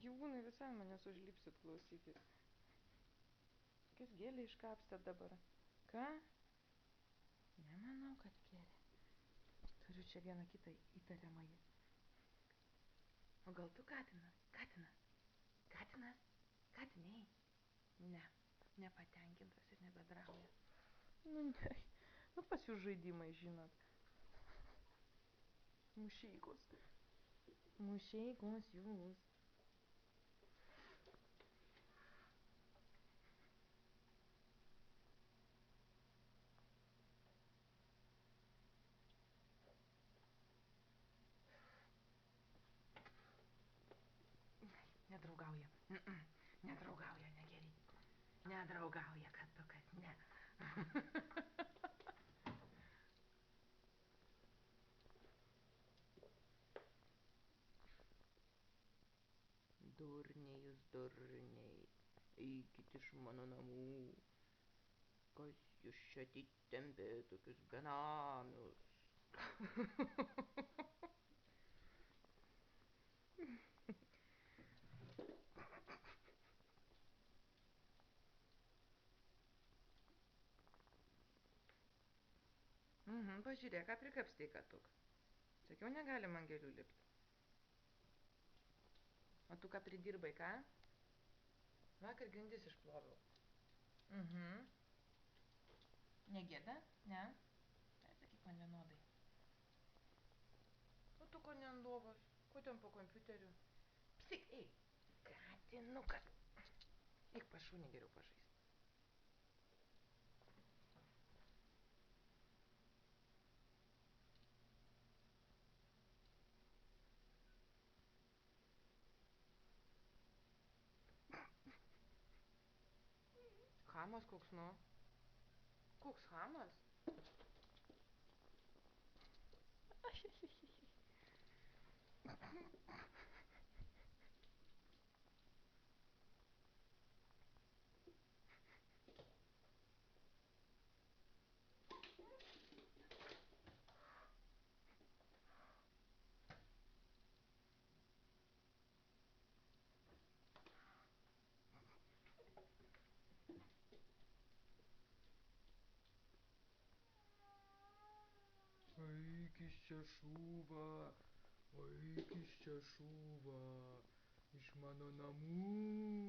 Gyvūnai visai manęs užlipsit, klausykit. Kas gėlę iškapstėt dabar? Ką? Nemanau, kad gėlė. Turiu čia vieną kitą įtariamąjį. O gal tu katinas? Katinas? Katinas? Katiniai? Ne. Nepatenkintas ir nebedrauja. Nu ne. Nu pas jūs žaidimai, žinot. Mušeikos. Mušeikos jūs. Nedraugauja. Nedraugauja, negeri. Nedraugauja, katukas, ne. Durniai jūs, durniai. Eikit iš mano namų. Kas jūs čia atitempė tokius benamius? Pažiūrėk, ką prikapstei, katuk. Sakiau, negalima ant gėlių lipti. O tu ką pridirbai, ką? Vakar grindis išploviau. Negėda? Ne? Tai sakyk man vienodai. O tu ko ne ant lovos? Ko ten po kompiuteriu? Psik, eik. Katinukas. Eik pas šunį geriau pažaist. Chamas koks, nu? Koks chamas? Eik iš čia, šūva. Eik iš čia, šūva. Iš mano namų.